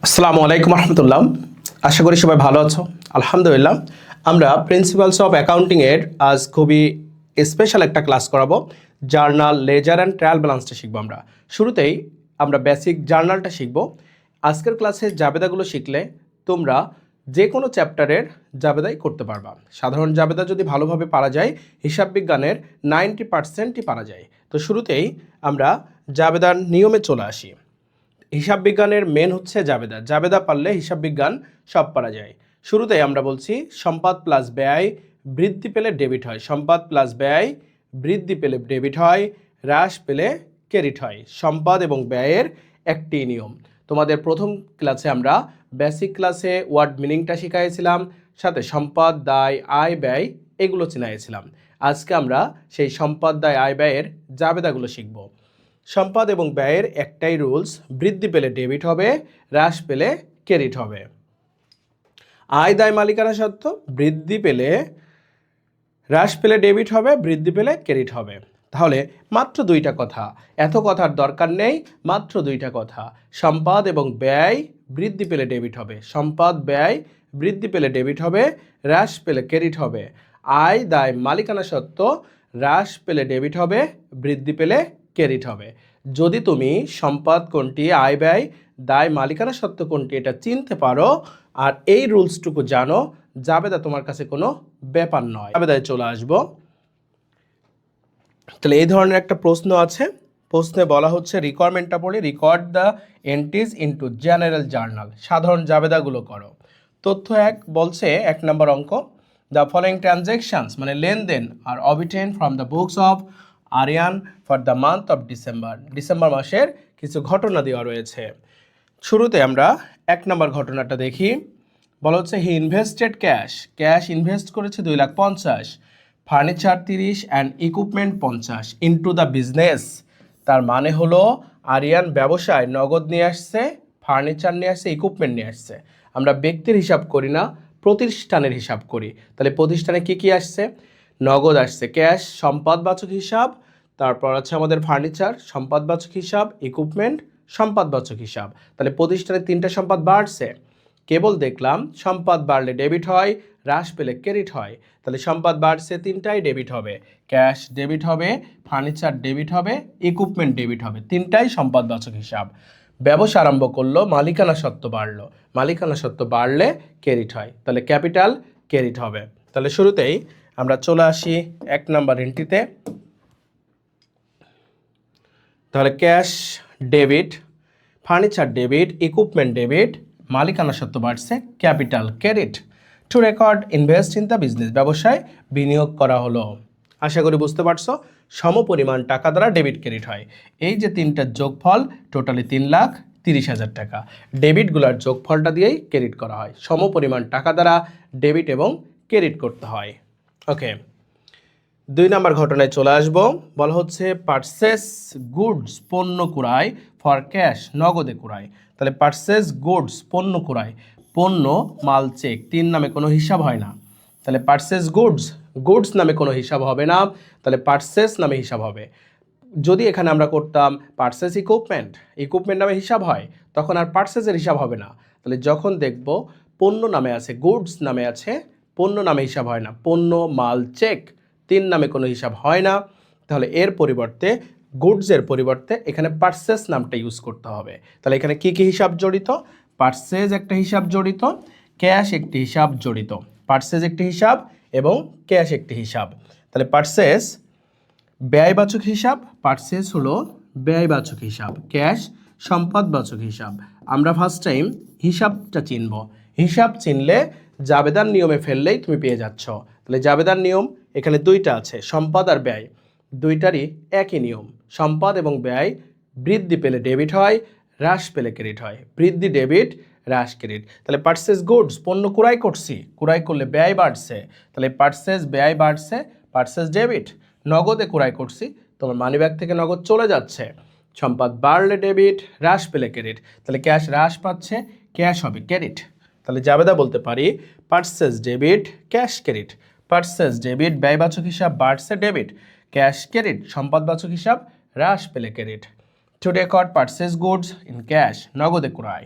আসসালামু আলাইকুম রহমতুল্লাহ। আশা করি সবাই ভালো আছো। আলহামদুলিল্লাহ, আমরা প্রিন্সিপালস অফ অ্যাকাউন্টিংয়ের আজ খুবই স্পেশাল একটা ক্লাস করাবো। জার্নাল, লেজার অ্যান্ড ট্রায়াল ব্যালেন্সটা শিখবো। শুরুতেই আমরা বেসিক জার্নালটা শিখবো। আজকের ক্লাসে জাবেদাগুলো শিখলে তোমরা যে কোনো চ্যাপ্টারের জাবেদাই করতে পারবা। সাধারণ জাবেদা যদি ভালোভাবে পারা যায়, হিসাব বিজ্ঞানের 90%ই পারা যায়। তো শুরুতেই আমরা জাবেদার নিয়মে চলে আসি। হিসাব বিজ্ঞানের মেন হচ্ছে জাবেদা। জাবেদা পারলে হিসাব বিজ্ঞান সব পারা যায়। শুরুতেই আমরা বলছি সম্পদ প্লাস ব্যয় বৃদ্ধি পেলে ডেবিট হয়। সম্পদ প্লাস ব্যয় বৃদ্ধি পেলে ডেবিট হয়, হ্রাস পেলে ক্রেডিট হয়। সম্পদ এবং ব্যয়ের একটি নিয়ম। তোমাদের প্রথম ক্লাসে আমরা বেসিক ক্লাসে ওয়ার্ড মিনিংটা শিখাইছিলাম, সাথে সম্পদ, দায়, আয়, ব্যয় এগুলো চিনাইছিলাম। আজকে আমরা সেই সম্পদ, দায়, আয়, ব্যয়ের জাবেদাগুলো শিখব। সম্পদ এবং ব্যয়ের একটাই রুলস, বৃদ্ধি পেলে ডেবিট হবে, হ্রাস পেলে ক্রেডিট হবে। আয়, দায়, মালিকানা সত্ত্ব বৃদ্ধি পেলে হ্রাস পেলে ডেবিট হবে, বৃদ্ধি পেলে ক্রেডিট হবে। তাহলে মাত্র দুইটা কথা, এত কথার দরকার নেই, মাত্র দুইটা কথা। সম্পদ এবং ব্যয় বৃদ্ধি পেলে ডেবিট হবে, সম্পদ ব্যয় বৃদ্ধি পেলে ডেবিট হবে, হ্রাস পেলে ক্রেডিট হবে। আয়, দায়, মালিকানা সত্ত্ব হ্রাস পেলে ডেবিট হবে, বৃদ্ধি পেলে ক্রেডিট হবে। যদি তুমি সম্পদ কোনটি, আয় ব্যয়, দায়, মালিকানা সত্ত্ব কোনটি এটা চিনতে পারো আর এই রুলসটুকু জানো, জাবেদা তোমার কাছে কোনো ব্যাপার নয়। জাবেদায় চলে আসবো। তাহলে এই ধরনের একটা প্রশ্ন আছে। প্রশ্নে বলা হচ্ছে, রিকোয়ারমেন্টটা পড়ে, record the entries into general journal. সাধারণ জাবেদাগুলো করো। তথ্য 1 বলছে, 1 নম্বর অঙ্ক, দ্য ফলোয়িং ট্রানজ্যাকশনস মানে লেনদেন আর obtain from the books of Aryan for the month of December. December মাসের কিছু ঘটনা দেওয়া রয়েছে। শুরুতে আমরা 1 নম্বর ঘটনাটা দেখি। বলা হচ্ছে, হি ইনভেস্টেড ক্যাশ ইনভেস্ট করেছে 2,50,000, furniture 30 and equipment 50 into the business. তার মানে হলো আরিয়ান ব্যবসায় নগদ নিয়ে আসছে, ফার্নিচার নিয়ে আসছে, ইকুইপমেন্ট নিয়ে আসছে। আমরা ব্যক্তির হিসাব করি না, প্রতিষ্ঠানের হিসাব করি। তাহলে প্রতিষ্ঠানে কি কি আসছে? নগদ আসছে, ক্যাশ সম্পদবাচক হিসাব, তারপর আছে আমাদের ফার্নিচার সম্পদবাচক হিসাব, ইকুইপমেন্ট সম্পদবাচক হিসাব। তাহলে প্রতিষ্ঠানে 3টা সম্পদ বাড়ছে। কেবল দেখলাম সম্পদ বাড়লে ডেবিট হয়, হ্রাস পেলে ক্রেডিট হয়। তাহলে সম্পদ বাড়ছে 3টাই ডেবিট হবে, ক্যাশ ডেবিট হবে, ফার্নিচার ডেবিট হবে, ইকুইপমেন্ট ডেবিট হবে, 3টাই সম্পদবাচক হিসাব। ব্যবসা আরম্ভ করলো, মালিকানা সত্ত্ব বাড়লো, মালিকানা সত্ত্ব বাড়লে ক্রেডিট হয়, তাহলে ক্যাপিটাল ক্রেডিট হবে। তাহলে শুরুতেই আমরা চলে আসি 1 নম্বর এন্ট্রিতে। তাহলে cash debit, furniture debit, equipment debit, মালিকানা সত্ত্ব বাড়ছে, capital credit. To record invest in the business, ব্যবসায় বিনিয়োগ করা হলো। আশা করি বুঝতে পারছো, সমপরিমাণ টাকা দ্বারা ডেবিট ক্রেডিট হয়। এই যে 3টার যোগফল টোটালি 3,30,000 টাকা। ডেবিটগুলোর যোগফলটা দিয়েই ক্রেডিট করা হয়। সমপরিমাণ টাকা দ্বারা ডেবিট এবং ক্রেডিট করতে হয়। ওকে, 2 নম্বর ঘটনায় চলে আসবো। বলা হচ্ছে, পারচেস গুডস পণ্য ক্রয় ফর ক্যাশ নগদে ক্রয়। তাহলে পারচেস গুডস পণ্য ক্রয়, পণ্য মাল চেক, 3 নামে কোনো হিসাব হয় না। তাহলে পারচেস গুডস নামে কোনো হিসাব হবে না, তাহলে পারচেস নামে হিসাব হবে। যদি এখানে আমরা করতাম পারচেস ইকুইপমেন্ট নামে হিসাব হয়, তখন আর পারচেসের হিসাব হবে না। তাহলে যখন দেখব পণ্য নামে আছে, গুডস নামে আছে, পণ্য নামে হিসাব হয় না, পণ্য মাল চেক 3 নামে কোনো হিসাব হয় না। তাহলে এর পরিবর্তে গুডসের পরিবর্তে এখানে পারচেস নামটা ইউজ করতে হবে। তাহলে এখানে কি কি হিসাব জড়িত? পারচেস একটা হিসাব জড়িত, ক্যাশ একটি হিসাব জড়িত। পারচেস একটি হিসাব এবং ক্যাশ একটি হিসাব। তাহলে পারচেস ব্যয়বাচক হিসাব, পারচেস হলো ব্যয়বাচক হিসাব, ক্যাশ সম্পদবাচক হিসাব। আমরা ফার্স্ট টাইম হিসাবটা চিনব। হিসাব চিনলে জাবেদার নিয়মে ফেললেই তুমি পেয়ে যাচ্ছ। তাহলে জাবেদার নিয়ম এখানে 2টা আছে, সম্পদ আর ব্যয়, 2টারই একই নিয়ম। সম্পদ এবং ব্যয় বৃদ্ধি পেলে ডেবিট হয়, হ্রাস পেলে ক্রেডিট হয়। বৃদ্ধি ডেবিট, হ্রাস ক্রেডিট। তাহলে পারচেস গুডস পণ্য ক্রয় করছি, ক্রয় করলে ব্যয় বাড়ছে, তাহলে পারচেস ব্যয় বাড়ছে, পারচেস ডেবিট। নগদে ক্রয় করছি, তোমার মানিব্যাগ থেকে নগদ চলে যাচ্ছে, সম্পদ বাড়লে ডেবিট, হ্রাস পেলে ক্রেডিট। তাহলে ক্যাশ হ্রাস পাচ্ছে, ক্যাশ হবে ক্রেডিট। তাহলে জাবেদা বলতে পারি, purchase debit, cash credit. Purchase debit ব্যয়বাচক হিসাব বাড়ছে ডেবিট, ক্যাশ ক্রেডিট সম্পদবাচক হিসাব হ্রাস পেলে credit. To record purchase goods in cash নগদে ক্রয়।